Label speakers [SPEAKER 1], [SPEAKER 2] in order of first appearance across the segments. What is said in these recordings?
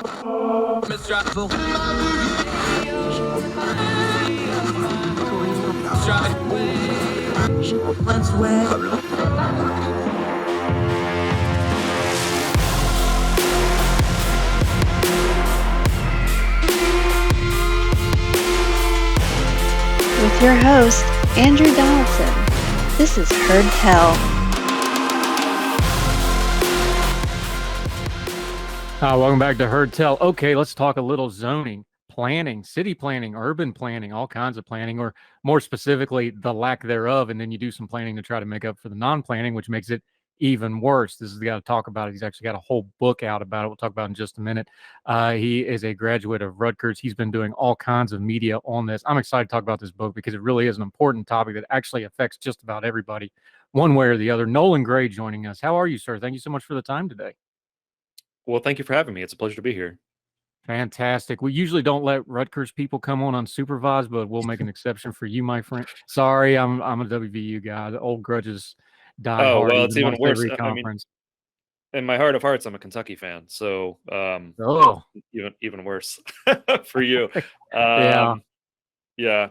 [SPEAKER 1] With your host, Andrew Donaldson. This is Heard Tell.
[SPEAKER 2] Welcome back to Heard Tell. Okay, let's talk a little zoning, planning, city planning, urban planning, all kinds of planning, or more specifically, the lack thereof. And then you do some planning to try to make up for the non-planning, which makes it even worse. This is the guy to talk about it. He's actually got a whole book out about it. We'll talk about it in just a minute. He is a graduate of Rutgers. He's been doing all kinds of media on this. I'm excited to talk about this book because it really is an important topic that actually affects just about everybody, one way or the other. Nolan Gray joining us. How are you, sir? Thank you so much for the time today.
[SPEAKER 3] Well, thank you for having me. It's a pleasure to be here.
[SPEAKER 2] Fantastic. We usually don't let Rutgers people come on unsupervised, but we'll make an exception for you, my friend. Sorry, I'm a WVU guy. The old grudges die hard.
[SPEAKER 3] Well, it's even worse.
[SPEAKER 2] Every conference.
[SPEAKER 3] In my heart of hearts, I'm a Kentucky fan, so even worse for you.
[SPEAKER 2] Yeah.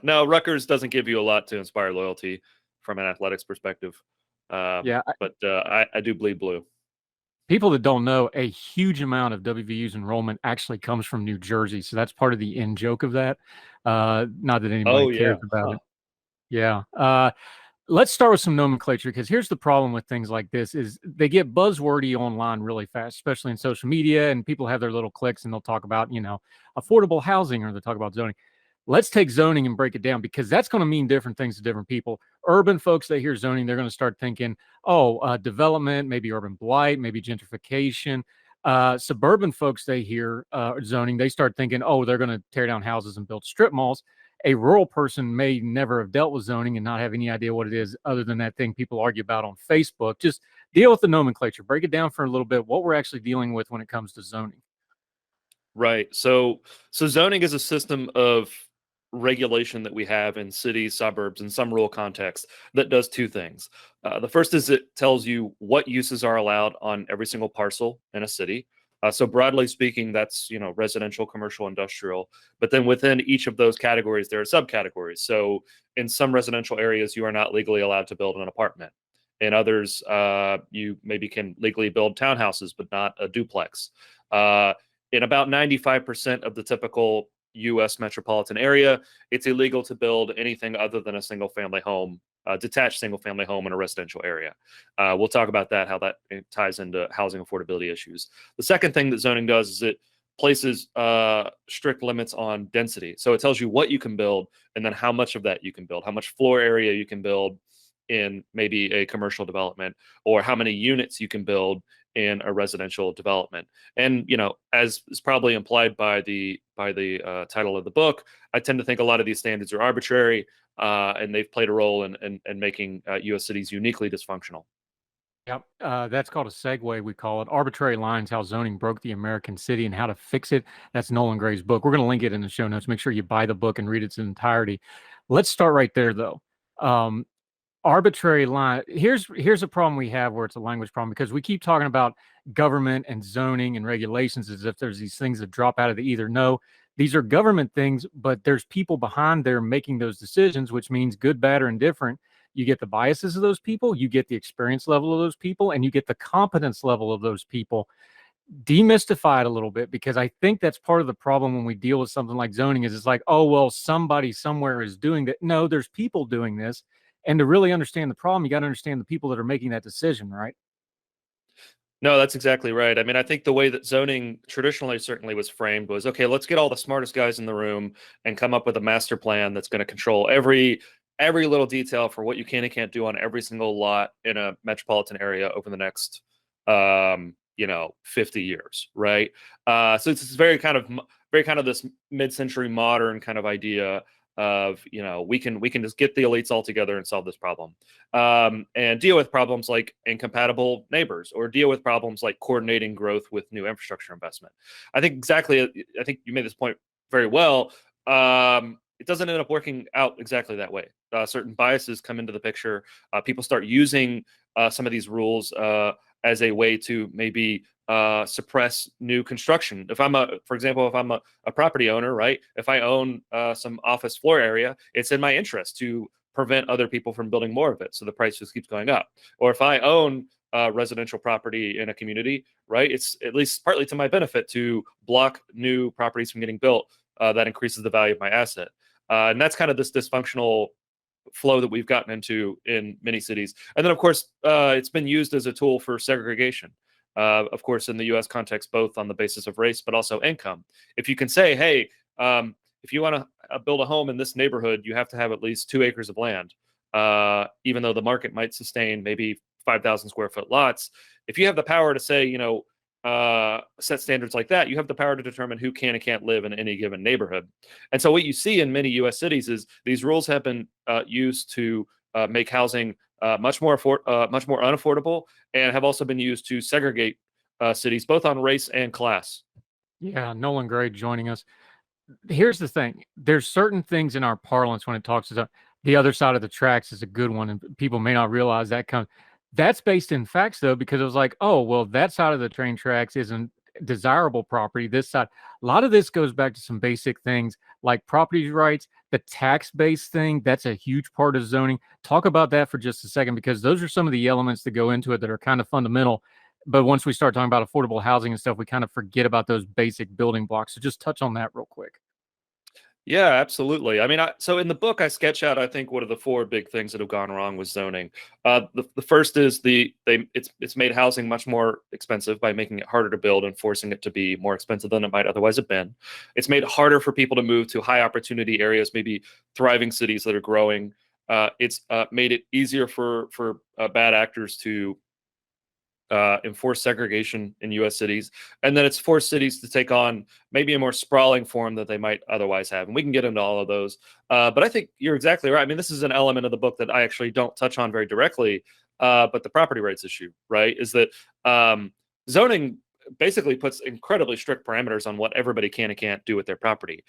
[SPEAKER 3] No, Rutgers doesn't give you a lot to inspire loyalty from an athletics perspective. But I do bleed blue.
[SPEAKER 2] People that don't know, a huge amount of WVU's enrollment actually comes from New Jersey. So that's part of the in joke of that. Not that anybody cares about it. Yeah. Let's start with some nomenclature, because here's the problem with things like this is they get buzzwordy online really fast, especially in social media, and people have their little clicks and they'll talk about, affordable housing, or they'll talk about zoning. Let's take zoning and break it down, because that's going to mean different things to different people. Urban folks, they hear zoning, they're going to start thinking, development, maybe urban blight, maybe gentrification. Suburban folks, they hear zoning, they start thinking, they're going to tear down houses and build strip malls. A rural person may never have dealt with zoning and not have any idea what it is other than that thing people argue about on Facebook. Just deal with the nomenclature, break it down for a little bit, what we're actually dealing with when it comes to zoning.
[SPEAKER 3] Right. So zoning is a system of regulation that we have in cities, suburbs, and some rural contexts that does two things. The first is it tells you what uses are allowed on every single parcel in a city. So broadly speaking, that's residential, commercial, industrial. But then within each of those categories, there are subcategories. So in some residential areas, you are not legally allowed to build an apartment. In others, you maybe can legally build townhouses, but not a duplex. In about 95% of the typical U.S. metropolitan area, it's illegal to build anything other than a single-family home, detached single-family home in a residential area. We'll talk about that, how that ties into housing affordability issues. The second thing that zoning does is it places strict limits on density. So it tells you what you can build and then how much of that you can build, how much floor area you can build in maybe a commercial development, or how many units you can build in a residential development. And as is probably implied by the title of the book, I tend to think a lot of these standards are arbitrary, and they've played a role in making U.S. cities uniquely dysfunctional.
[SPEAKER 2] Yep, that's called a segue. We call it Arbitrary Lines: How Zoning Broke the American City and How to Fix It. That's Nolan Gray's book. We're going to link it in the show notes. Make sure you buy the book and read its entirety. Let's start right there, though. Arbitrary line. Here's a problem we have where it's a language problem, because we keep talking about government and zoning and regulations as if there's these things that drop out of the ether. No, these are government things, but there's people behind there making those decisions, which means good, bad, or indifferent. You get the biases of those people, you get the experience level of those people, and you get the competence level of those people. Demystify it a little bit, because I think that's part of the problem when we deal with something like zoning is it's like, somebody somewhere is doing that. No, there's people doing this. And to really understand the problem, you got to understand the people that are making that decision, right?
[SPEAKER 3] No, that's exactly right. I mean, I think the way that zoning traditionally certainly was framed was, okay, let's get all the smartest guys in the room and come up with a master plan that's going to control every little detail for what you can and can't do on every single lot in a metropolitan area over the next 50 years, right? So it's very kind of this mid-century modern kind of idea of, we can just get the elites all together and solve this problem, and deal with problems like incompatible neighbors, or deal with problems like coordinating growth with new infrastructure investment. I think you made this point very well. It doesn't end up working out exactly that way. Certain biases come into the picture. People start using some of these rules as a way to maybe suppress new construction. For example, if I'm a property owner, right? If I own some office floor area, it's in my interest to prevent other people from building more of it, so the price just keeps going up. Or if I own residential property in a community, right? It's at least partly to my benefit to block new properties from getting built. That increases the value of my asset. And that's kind of this dysfunctional flow that we've gotten into in many cities. And then, of course, it's been used as a tool for segregation. Of course, in the U.S. context, both on the basis of race, but also income. If you can say, hey, if you want to build a home in this neighborhood, you have to have at least 2 acres of land, even though the market might sustain maybe 5,000 square foot lots. If you have the power to say, set standards like that, you have the power to determine who can and can't live in any given neighborhood. And so what you see in many U.S. cities is these rules have been used to make housing much more unaffordable, and have also been used to segregate cities, both on race and class.
[SPEAKER 2] Yeah, Nolan Gray joining us. Here's the thing. There's certain things in our parlance when it talks about the other side of the tracks is a good one, and people may not realize that's based in facts, though, because it was like, oh, well, that side of the train tracks isn't desirable property. This side, a lot of this goes back to some basic things like property rights, the tax-based thing. That's a huge part of zoning. Talk about that for just a second, because those are some of the elements that go into it that are kind of fundamental. But once we start talking about affordable housing and stuff, we kind of forget about those basic building blocks. So just touch on that real quick.
[SPEAKER 3] Yeah, absolutely. I mean, so in the book, I sketch out, I think, what are the 4 big things that have gone wrong with zoning. The first is it's made housing much more expensive by making it harder to build and forcing it to be more expensive than it might otherwise have been. It's made it harder for people to move to high opportunity areas, maybe thriving cities that are growing. It's made it easier for bad actors to enforce segregation in U.S. cities, and then it's forced cities to take on maybe a more sprawling form that they might otherwise have. And we can get into all of those. But I think you're exactly right. I mean, this is an element of the book that I actually don't touch on very directly, but the property rights issue, right, is that zoning basically puts incredibly strict parameters on what everybody can and can't do with their property.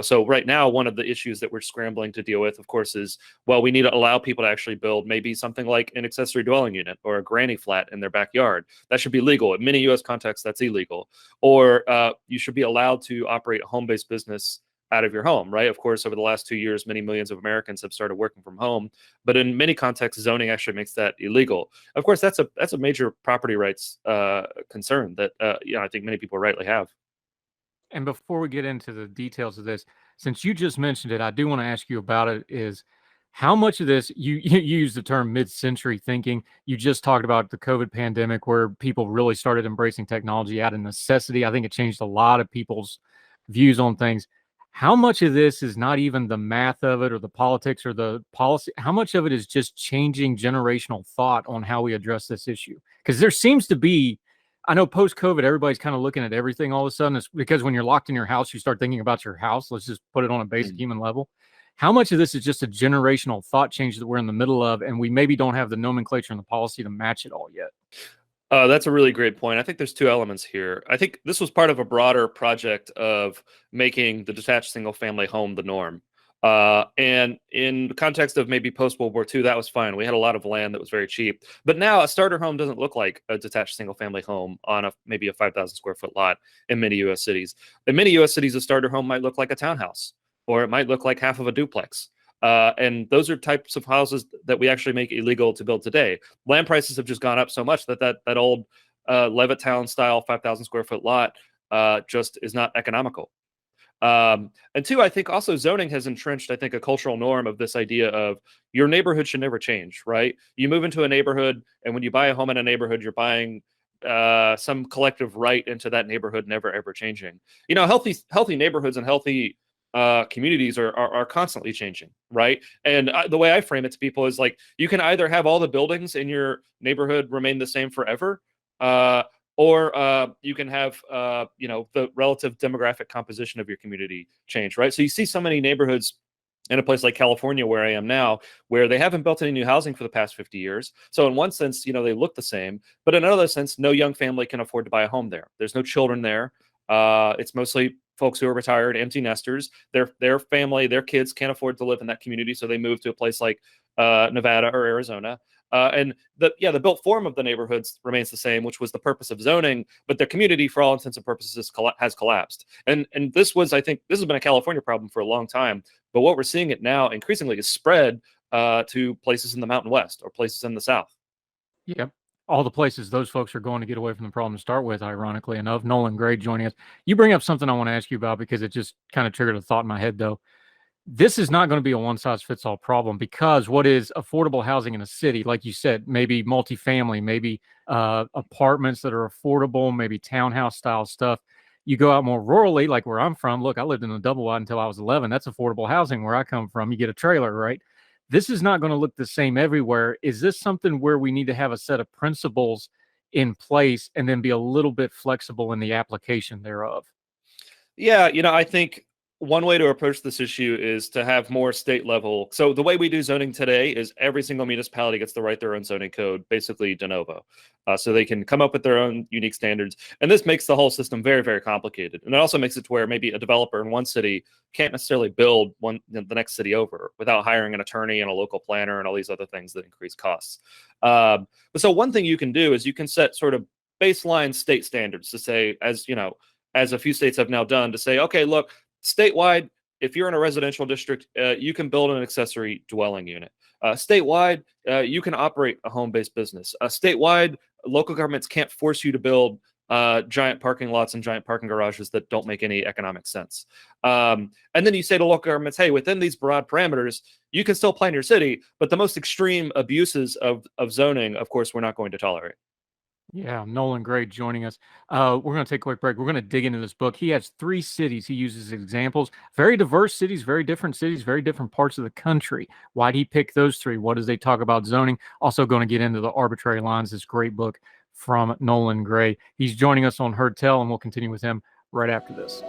[SPEAKER 3] So right now, one of the issues that we're scrambling to deal with, of course, is, well, we need to allow people to actually build maybe something like an accessory dwelling unit or a granny flat in their backyard. That should be legal. In many U.S. contexts, that's illegal. Or you should be allowed to operate a home-based business out of your home, right? Of course, over the last 2 years, many millions of Americans have started working from home, but in many contexts, zoning actually makes that illegal. Of course, that's a major property rights concern that I think many people rightly have.
[SPEAKER 2] And before we get into the details of this, since you just mentioned it, I do want to ask you about it. Is how much of this you use the term mid-century thinking? You just talked about the COVID pandemic, where people really started embracing technology out of necessity. I think it changed a lot of people's views on things. How much of this is not even the math of it or the politics or the policy? How much of it is just changing generational thought on how we address this issue? Because there seems to be, I know post-COVID, everybody's kind of looking at everything all of a sudden. It's because when you're locked in your house, you start thinking about your house. Let's just put it on a basic human level. How much of this is just a generational thought change that we're in the middle of, and we maybe don't have the nomenclature and the policy to match it all yet?
[SPEAKER 3] That's a really great point. I think there's 2 elements here. I think this was part of a broader project of making the detached single-family home the norm. And in the context of maybe post-World War II, that was fine. We had a lot of land that was very cheap. But now a starter home doesn't look like a detached single-family home on maybe a 5,000 square foot lot in many U.S. cities. In many U.S. cities, a starter home might look like a townhouse, or it might look like half of a duplex. And those are types of houses that we actually make illegal to build today. Land prices have just gone up so much that old Levittown style 5,000 square foot lot just is not economical. And 2, I think also zoning has entrenched, I think, a cultural norm of this idea of your neighborhood should never change, right? You move into a neighborhood, and when you buy a home in a neighborhood, you're buying some collective right into that neighborhood never ever changing. Healthy neighborhoods and healthy communities are constantly changing, right? And the way I frame it to people is like, you can either have all the buildings in your neighborhood remain the same forever, or you can have the relative demographic composition of your community change, right? So you see so many neighborhoods in a place like California, where I am now, where they haven't built any new housing for the past 50 years. So in one sense, they look the same, but in another sense, no young family can afford to buy a home there. There's no children there. It's mostly folks who are retired, empty nesters. Their family, their kids can't afford to live in that community, so they move to a place like Nevada or Arizona. And the built form of the neighborhoods remains the same, which was the purpose of zoning, but their community, for all intents and purposes, has collapsed. And this was, I think, this has been a California problem for a long time. But what we're seeing it now increasingly is spread to places in the Mountain West or places in the South.
[SPEAKER 2] Yeah. All the places those folks are going to get away from the problem to start with, ironically enough. Nolan Gray joining us. You bring up something I want to ask you about because it just kind of triggered a thought in my head, though. This is not going to be a one-size-fits-all problem, because what is affordable housing in a city, like you said, maybe multifamily, maybe apartments that are affordable, maybe townhouse style stuff. You go out more rurally, like where I'm from. Look, I lived in a double wide until I was 11. That's affordable housing where I come from. You get a trailer, right? This is not going to look the same everywhere. Is this something where we need to have a set of principles in place and then be a little bit flexible in the application thereof?
[SPEAKER 3] Yeah, I think one way to approach this issue is to have more state level. So the way we do zoning today is every single municipality gets to write their own zoning code, basically de novo. So they can come up with their own unique standards. And this makes the whole system very, very complicated. And it also makes it to where maybe a developer in one city can't necessarily build the next city over without hiring an attorney and a local planner and all these other things that increase costs. But so one thing you can do is you can set sort of baseline state standards to say, as a few states have now done, to say, okay, look, statewide, if you're in a residential district, you can build an accessory dwelling unit. Statewide, you can operate a home-based business. Statewide, local governments can't force you to build giant parking lots and giant parking garages that don't make any economic sense. And then you say to local governments, hey, within these broad parameters, you can still plan your city, but the most extreme abuses of zoning, of course, we're not going to tolerate.
[SPEAKER 2] Yeah, Nolan Gray joining us. We're going to take a quick break. We're going to dig into this book. He has 3 cities he uses as examples. Very diverse cities, very different parts of the country. Why did he pick those 3? What does they talk about zoning? Also going to get into the Arbitrary Lines, this great book from Nolan Gray. He's joining us on Heard Tell, and we'll continue with him right after this.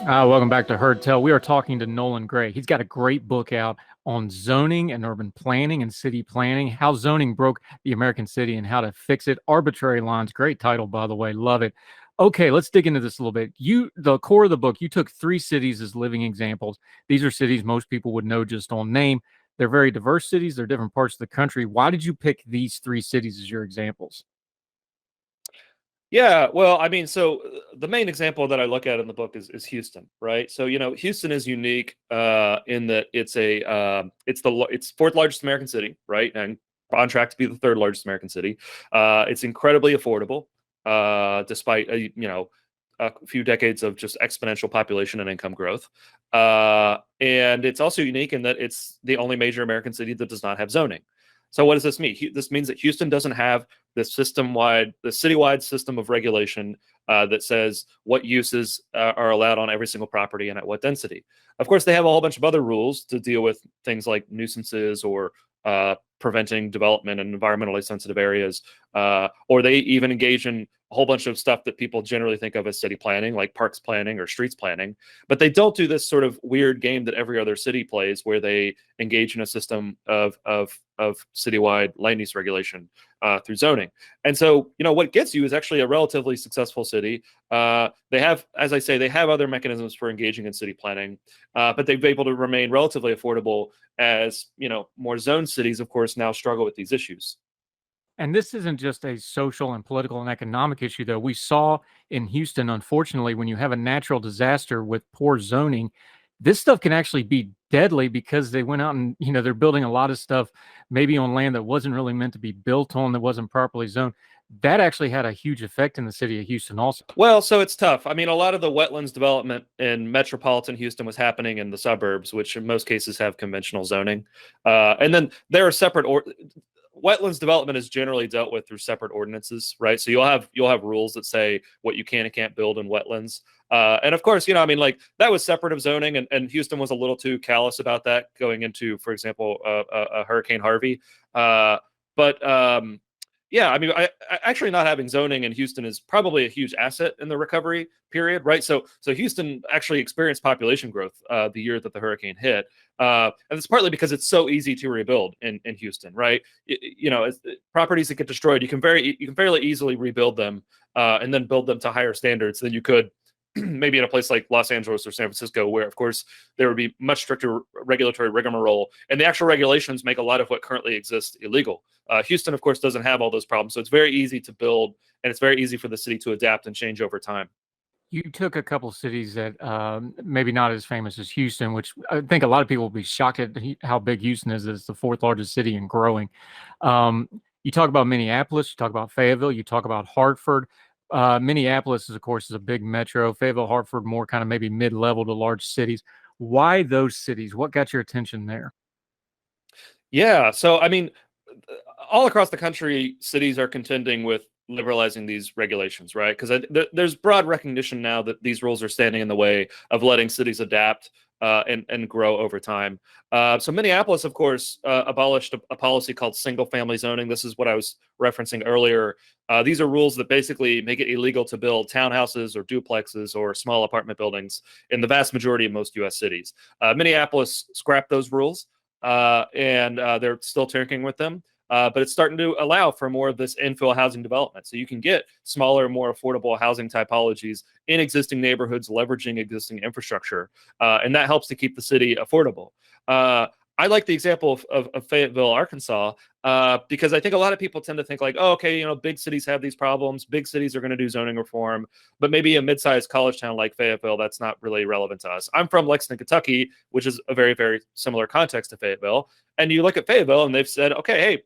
[SPEAKER 2] Welcome back to Heard Tell. We are talking to Nolan Gray. He's got a great book out on zoning and urban planning and city planning, how zoning broke the American city and how to fix it. Arbitrary Lines, great title, by the way. Love it. Okay, let's dig into this a little bit. The core of the book, you took 3 cities as living examples. These are cities most people would know just on name. They're very diverse cities. They're different parts of the country. Why did you pick these 3 cities as your examples?
[SPEAKER 3] Yeah, well, I mean, so the main example that I look at in the book is Houston, right? So Houston is unique in that it's 4th largest American city, right, and on track to be the 3rd largest American city. It's incredibly affordable, despite a few decades of just exponential population and income growth, and it's also unique in that it's the only major American city that does not have zoning. So what does this mean? This means that Houston doesn't have the citywide system of regulation that says what uses are allowed on every single property and at what density. Of course, they have a whole bunch of other rules to deal with things like nuisances or preventing development in environmentally sensitive areas, or they even engage in a whole bunch of stuff that people generally think of as city planning, like parks planning or streets planning. But they don't do this sort of weird game that every other city plays, where they engage in a system of citywide land use regulation through zoning. And so, what gets you is actually a relatively successful city. They have, as I say, they have other mechanisms for engaging in city planning, but they've been able to remain relatively affordable as, more zone cities, of course, now struggle with these issues.
[SPEAKER 2] And this isn't just a social and political and economic issue, though. We saw in Houston, unfortunately, when you have a natural disaster with poor zoning, this stuff can actually be deadly, because they went out and, they're building a lot of stuff maybe on land that wasn't really meant to be built on, that wasn't properly zoned. That actually had a huge effect in the city of Houston also.
[SPEAKER 3] Well, so it's tough. I mean, a lot of the wetlands development in metropolitan Houston was happening in the suburbs, which in most cases have conventional zoning. And then there are separate wetlands development is generally dealt with through separate ordinances, right? So you'll have rules that say what you can and can't build in wetlands. And of course, that was separate of zoning, and Houston was a little too callous about that going into, for example, a Hurricane Harvey. But yeah, I mean, I actually not having zoning in Houston is probably a huge asset in the recovery period, right? So Houston actually experienced population growth the year that the hurricane hit, and it's partly because it's so easy to rebuild in Houston, right? Properties that get destroyed, you can fairly easily rebuild them and then build them to higher standards than you could maybe in a place like Los Angeles or San Francisco, where of course there would be much stricter regulatory rigmarole, and the actual regulations make a lot of what currently exists illegal. Houston, of course, doesn't have all those problems, so it's very easy to build, and it's very easy for the city to adapt and change over time.
[SPEAKER 2] You took a couple cities that maybe not as famous as Houston, which I think a lot of people will be shocked at how big Houston is. It's the fourth largest city and growing. You talk about Minneapolis, you talk about Fayetteville, you talk about Hartford. Minneapolis, of course, is a big metro. Fayetteville, Hartford, more kind of maybe mid-level to large cities. Why those cities? What got your attention there?
[SPEAKER 3] Yeah, so I mean, all across the country, cities are contending with liberalizing these regulations, right? Because there's broad recognition now that these rules are standing in the way of letting cities adapt and grow over time. So Minneapolis, of course, abolished a policy called single-family zoning. This is what I was referencing earlier. These are rules that basically make it illegal to build townhouses or duplexes or small apartment buildings in the vast majority of most U.S. cities. Minneapolis scrapped those rules, and they're still tinkering with them. But it's starting to allow for more of this infill housing development. So you can get smaller, more affordable housing typologies in existing neighborhoods, leveraging existing infrastructure. And that helps to keep the city affordable. I like the example of Fayetteville, Arkansas, because I think a lot of people tend to think like, oh, okay, big cities have these problems. Big cities are going to do zoning reform, but maybe a mid-sized college town like Fayetteville, that's not really relevant to us. I'm from Lexington, Kentucky, which is a very, very similar context to Fayetteville. And you look at Fayetteville and they've said, okay, hey,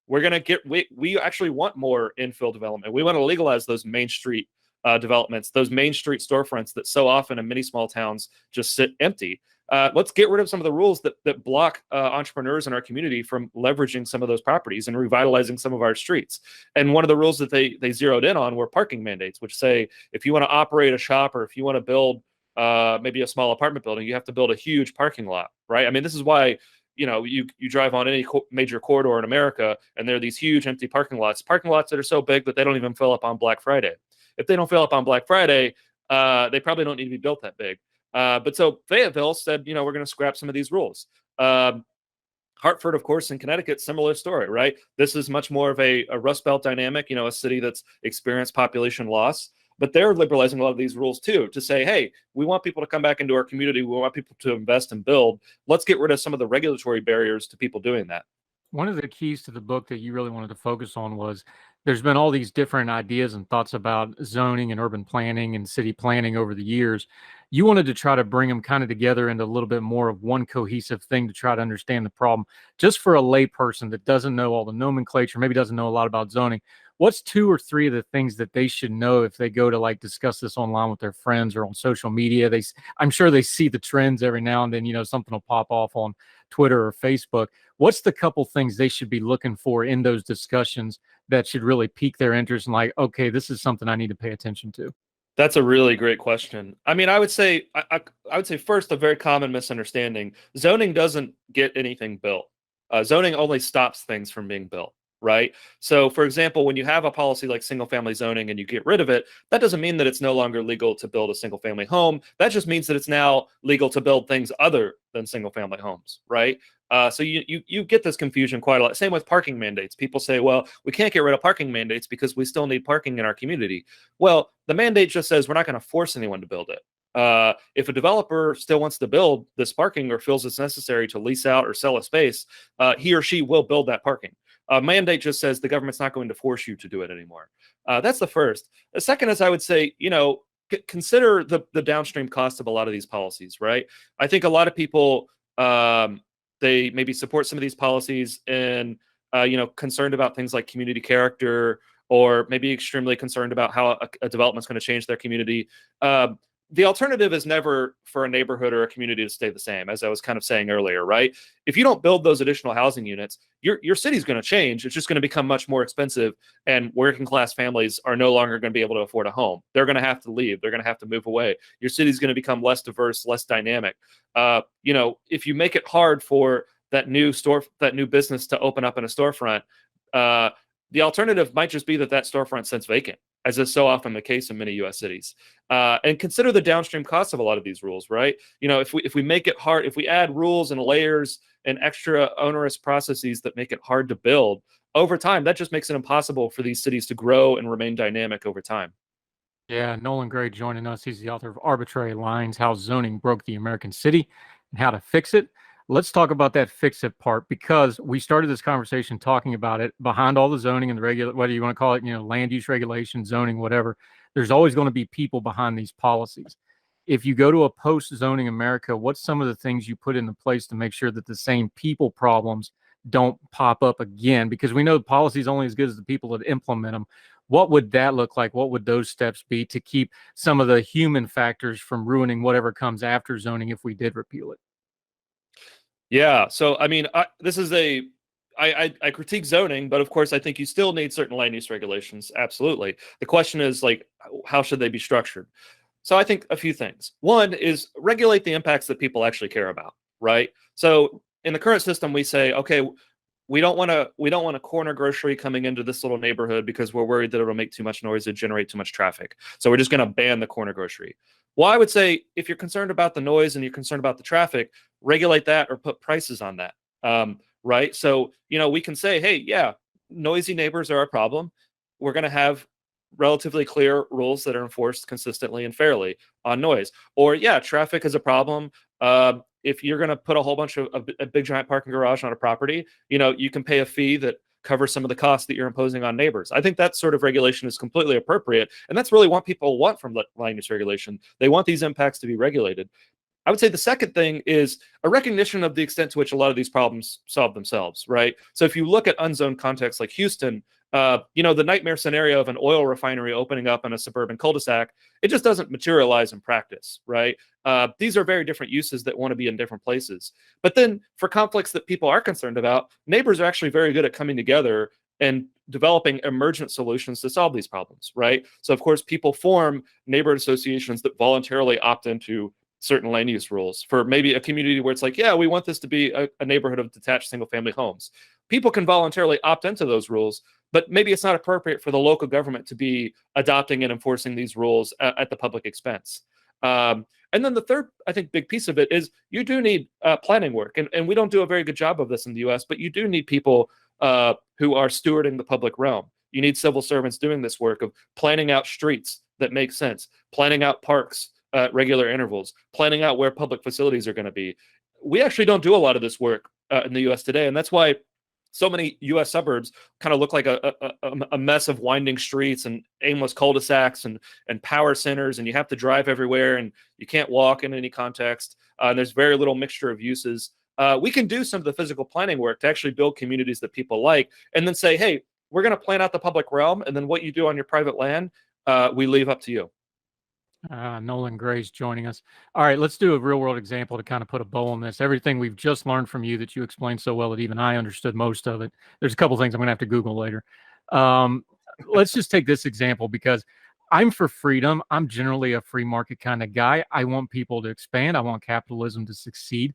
[SPEAKER 3] we're going to we actually want more infill development. We want to legalize those main street developments, those main street storefronts that so often in many small towns just sit empty. Let's get rid of some of the rules that block entrepreneurs in our community from leveraging some of those properties and revitalizing some of our streets. And one of the rules that they zeroed in on were parking mandates, which say if you want to operate a shop or if you want to build maybe a small apartment building, you have to build a huge parking lot, right? I mean, this is why you drive on any major corridor in America, and there are these huge empty parking lots that are so big that they don't even fill up on Black Friday. If they don't fill up on Black Friday, they probably don't need to be built that big. But so Fayetteville said, we're going to scrap some of these rules. Hartford, of course, in Connecticut, similar story, right? This is much more of a Rust Belt dynamic, a city that's experienced population loss. But they're liberalizing a lot of these rules too, to say, hey, we want people to come back into our community. We want people to invest and build. Let's get rid of some of the regulatory barriers to people doing that.
[SPEAKER 2] One of the keys to the book that you really wanted to focus on was there's been all these different ideas and thoughts about zoning and urban planning and city planning over the years. You wanted to try to bring them kind of together into a little bit more of one cohesive thing to try to understand the problem. Just for a layperson that doesn't know all the nomenclature, maybe doesn't know a lot about zoning, what's 2 or 3 of the things that they should know if they go to like discuss this online with their friends or on social media? I'm sure they see the trends every now and then, something will pop off on Twitter or Facebook. What's the couple things they should be looking for in those discussions that should really pique their interest and like, okay, this is something I need to pay attention to?
[SPEAKER 3] That's a really great question. I mean, I would say first, a very common misunderstanding: zoning doesn't get anything built. Zoning only stops things from being built, right? So, for example, when you have a policy like single-family zoning and you get rid of it, that doesn't mean that it's no longer legal to build a single-family home. That just means that it's now legal to build things other than single-family homes, right? So you get this confusion quite a lot. Same with parking mandates. People say, well, we can't get rid of parking mandates because we still need parking in our community. Well, the mandate just says we're not going to force anyone to build it. If a developer still wants to build this parking or feels it's necessary to lease out or sell a space, he or she will build that parking. A mandate just says the government's not going to force you to do it anymore. That's the first. The second is, I would say, consider the downstream cost of a lot of these policies, right? I think a lot of people, they maybe support some of these policies and, concerned about things like community character, or maybe extremely concerned about how a development's going to change their community. The alternative is never for a neighborhood or a community to stay the same, as I was kind of saying earlier, right? If you don't build those additional housing units, your city's going to change. It's just going to become much more expensive, and working class families are no longer going to be able to afford a home. They're going to have to leave. They're going to have to move away. Your city's going to become less diverse, less dynamic. If you make it hard for that new business to open up in a storefront, The alternative might just be that storefront sits vacant, as is so often the case in many U.S. cities. And consider the downstream costs of a lot of these rules, right? If we make it hard, if we add rules and layers and extra onerous processes that make it hard to build over time, that just makes it impossible for these cities to grow and remain dynamic over time.
[SPEAKER 2] Yeah, Nolan Gray joining us. He's the author of Arbitrary Lines, How Zoning Broke the American City and How to Fix It. Let's talk about that fix it part, because we started this conversation talking about it. Behind all the zoning and the whether you want to call it, land use regulation, zoning, whatever, there's always going to be people behind these policies. If you go to a post-zoning America, what's some of the things you put into place to make sure that the same people problems don't pop up again? Because we know the policy is only as good as the people that implement them. What would that look like? What would those steps be to keep some of the human factors from ruining whatever comes after zoning if we did repeal it?
[SPEAKER 3] Yeah. So, I mean, I critique zoning, but of course, I think you still need certain land use regulations. Absolutely. The question is, like, how should they be structured? So I think a few things. One is regulate the impacts that people actually care about, right? So in the current system, we say, okay, we don't want a corner grocery coming into this little neighborhood because we're worried that it'll make too much noise and generate too much traffic. So we're just going to ban the corner grocery. Well, I would say if you're concerned about the noise and you're concerned about the traffic, regulate that or put prices on that. Right. So, we can say, hey, yeah, noisy neighbors are a problem. We're going to have relatively clear rules that are enforced consistently and fairly on noise. Or, yeah, traffic is a problem. If you're going to put a whole bunch of a big giant parking garage on a property, you can pay a fee that covers some of the costs that you're imposing on neighbors. I think that sort of regulation is completely appropriate. And that's really what people want from land use regulation. They want these impacts to be regulated. I would say the second thing is a recognition of the extent to which a lot of these problems solve themselves, right? So if you look at unzoned contexts like Houston, the nightmare scenario of an oil refinery opening up in a suburban cul-de-sac, it just doesn't materialize in practice, right? These are very different uses that want to be in different places. But then for conflicts that people are concerned about, neighbors are actually very good at coming together and developing emergent solutions to solve these problems, right? So of course, people form neighborhood associations that voluntarily opt into certain land use rules for maybe a community where it's like, yeah, we want this to be a neighborhood of detached single family homes. People can voluntarily opt into those rules, but maybe it's not appropriate for the local government to be adopting and enforcing these rules at the public expense. And then the third, I think, big piece of it is you do need planning work. And we don't do a very good job of this in the US, but you do need people who are stewarding the public realm. You need civil servants doing this work of planning out streets that make sense, planning out parks at regular intervals, planning out where public facilities are going to be. We actually don't do a lot of this work in the US today. And that's why so many U.S. suburbs kind of look like a mess of winding streets and aimless cul-de-sacs and power centers, and you have to drive everywhere, and you can't walk in any context. And there's very little mixture of uses. We can do some of the physical planning work to actually build communities that people like, and then say, hey, we're going to plan out the public realm, and then what you do on your private land, we leave up to you.
[SPEAKER 2] Nolan Gray's joining us. All right, let's do a real world example to kind of put a bow on this. Everything we've just learned from you that you explained so well that even I understood most of it. There's a couple things I'm going to have to Google later. Let's just take this example because I'm for freedom. I'm generally a free market kind of guy. I want people to expand. I want capitalism to succeed.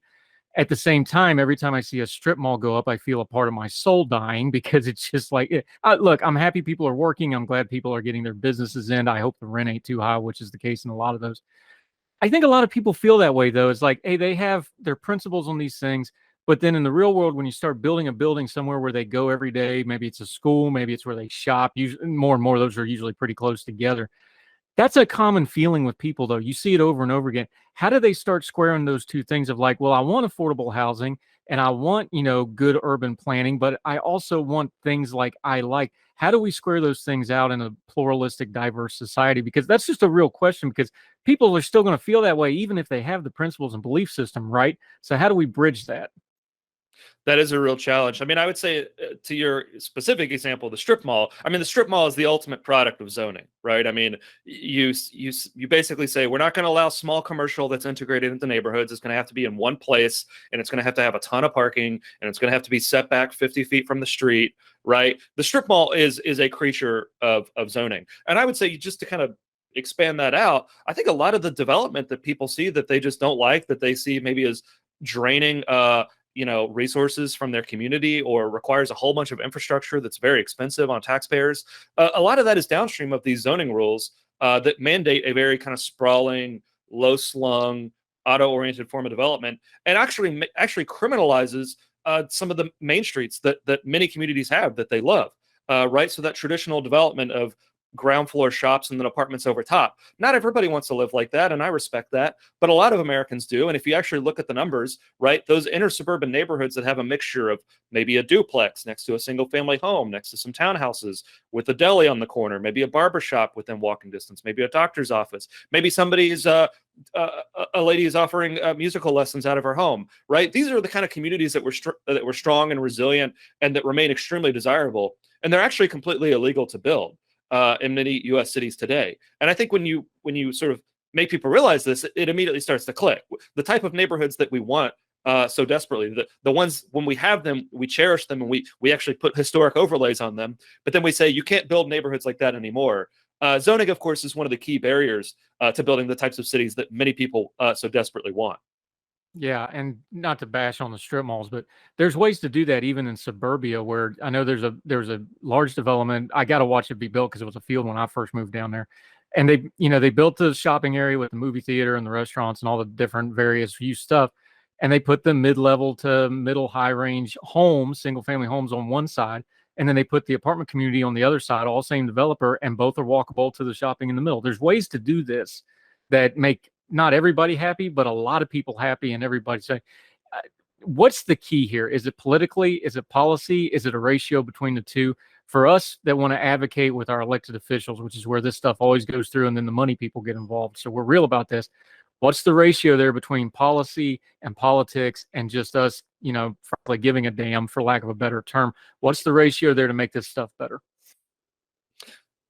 [SPEAKER 2] At the same time, every time I see a strip mall go up, I feel a part of my soul dying because it's just like, look, I'm happy people are working. I'm glad people are getting their businesses in. I hope the rent ain't too high, which is the case in a lot of those. I think a lot of people feel that way, though. It's like, hey, they have their principles on these things. But then in the real world, when you start building a building somewhere where they go every day, maybe it's a school, maybe it's where they shop, usually more and more, those are usually pretty close together. That's a common feeling with people, though. You see it over and over again. How do they start squaring those two things of like, well, I want affordable housing and I want, good urban planning, but I also want things like I like. How do we square those things out in a pluralistic, diverse society? Because that's just a real question, because people are still going to feel that way, even if they have the principles and belief system, right? So how do we bridge that?
[SPEAKER 3] That is a real challenge. I mean, I would say to your specific example, the strip mall. I mean, the strip mall is the ultimate product of zoning, right? I mean, you basically say we're not going to allow small commercial that's integrated into neighborhoods. It's going to have to be in one place, and it's going to have a ton of parking, and it's going to have to be set back 50 feet from the street, right? The strip mall is a creature of zoning, and I would say just to kind of expand that out, I think a lot of the development that people see that they just don't like, that they see maybe as draining resources from their community or requires a whole bunch of infrastructure that's very expensive on taxpayers. A lot of that is downstream of these zoning rules that mandate a very kind of sprawling, low-slung, auto-oriented form of development, and actually criminalizes some of the main streets that many communities have that they love. Right, so that traditional development of ground floor shops and then apartments over top. Not everybody wants to live like that, and I respect that, but a lot of Americans do. And if you actually look at the numbers, right, those inner suburban neighborhoods that have a mixture of maybe a duplex next to a single family home, next to some townhouses with a deli on the corner, maybe a barber shop within walking distance, maybe a doctor's office, maybe somebody's a lady is offering musical lessons out of her home, right? These are the kind of communities that were strong and resilient and that remain extremely desirable, and they're actually completely illegal to build in many U.S. cities today. And I think when you sort of make people realize this, it immediately starts to click. The type of neighborhoods that we want so desperately, the ones when we have them, we cherish them, and we actually put historic overlays on them. But then we say you can't build neighborhoods like that anymore. Zoning, of course, is one of the key barriers to building the types of cities that many people so desperately want.
[SPEAKER 2] Yeah, and not to bash on the strip malls, but there's ways to do that even in suburbia, where I know there's a large development. I got to watch it be built because it was a field when I first moved down there, and they built the shopping area with the movie theater and the restaurants and all the different various use stuff, and they put the mid-level to middle high range homes, single family homes on one side, and then they put the apartment community on the other side, all same developer, and both are walkable to the shopping in the middle. There's ways to do this that make not everybody happy, but a lot of people happy, and everybody say, what's the key here? Is it politically? Is it policy? Is it a ratio between the two? For us that want to advocate with our elected officials, which is where this stuff always goes through, and then the money people get involved. So we're real about this. What's the ratio there between policy and politics and just us, frankly, giving a damn, for lack of a better term? What's the ratio there to make this stuff better?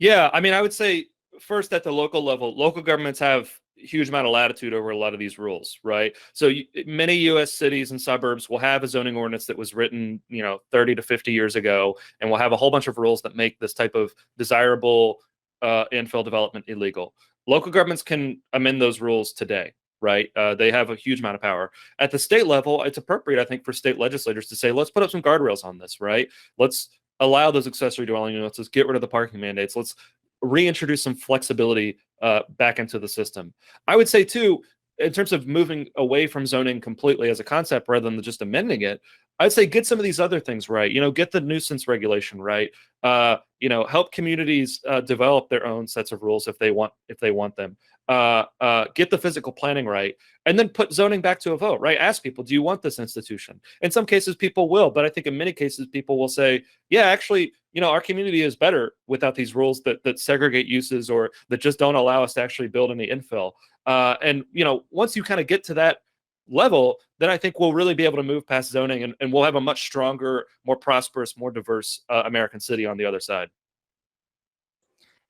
[SPEAKER 3] Yeah, I mean, I would say first at the local level, local governments have huge amount of latitude over a lot of these rules, right? So many U.S. cities and suburbs will have a zoning ordinance that was written, 30 to 50 years ago, and will have a whole bunch of rules that make this type of desirable infill development illegal. Local governments can amend those rules today, right? They have a huge amount of power. At the state level, it's appropriate, I think, for state legislators to say, let's put up some guardrails on this, right? Let's allow those accessory dwelling units. Let's get rid of the parking mandates. Let's reintroduce some flexibility back into the system. I would say too, in terms of moving away from zoning completely as a concept rather than just amending it, I'd say get some of these other things right. Get the nuisance regulation right. Help communities develop their own sets of rules if they want them. Get the physical planning right, and then put zoning back to a vote, right? Ask people, do you want this institution? In some cases, people will, but I think in many cases, people will say, yeah, actually, our community is better without these rules that segregate uses or that just don't allow us to actually build any infill. And once you kind of get to that level, then I think we'll really be able to move past zoning, and we'll have a much stronger, more prosperous, more diverse American city on the other side.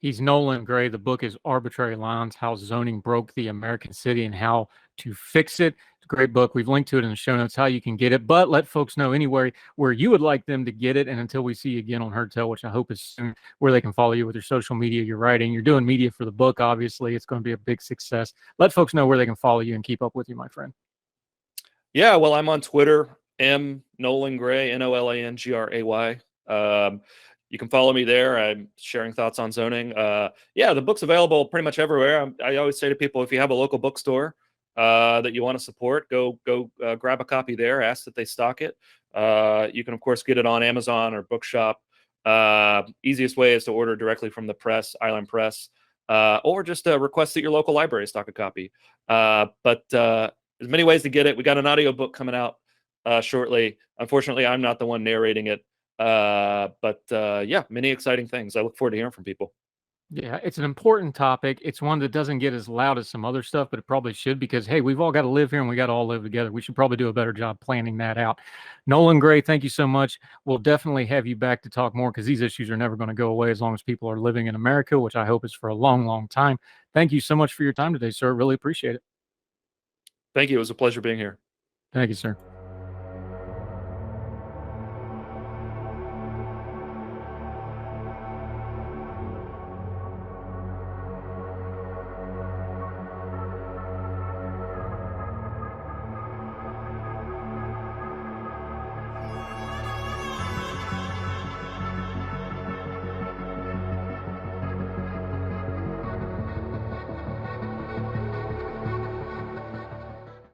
[SPEAKER 2] He's Nolan Gray. The book is Arbitrary Lines, How Zoning Broke the American City and How to Fix It. It's a great book. We've linked to it in the show notes how you can get it, but let folks know anywhere where you would like them to get it. And until we see you again on Heard Tell, which I hope is soon, where they can follow you with your social media, your writing. You're doing media for the book, obviously. It's going to be a big success. Let folks know where they can follow you and keep up with you, my friend.
[SPEAKER 3] Yeah, well, I'm on Twitter, Nolan Gray, NOLANGRAY. You can follow me there. I'm sharing thoughts on zoning. The book's available pretty much everywhere. I always say to people, if you have a local bookstore that you want to support, go grab a copy there. Ask that they stock it. You can, of course, get it on Amazon or Bookshop. Easiest way is to order directly from the press, Island Press, or just request that your local library stock a copy. But there's many ways to get it. We got an audiobook coming out shortly. Unfortunately, I'm not the one narrating it. Many exciting things. I look forward to hearing from people.
[SPEAKER 2] Yeah, it's an important topic. It's one that doesn't get as loud as some other stuff, but it probably should, because, hey, we've all got to live here and we got to all live together. We should probably do a better job planning that out. Nolan Gray, thank you so much. We'll definitely have you back to talk more, because these issues are never going to go away as long as people are living in America, which I hope is for a long, long time. Thank you so much for your time today, sir. Really appreciate it.
[SPEAKER 3] Thank you. It was a pleasure being here.
[SPEAKER 2] Thank you, sir.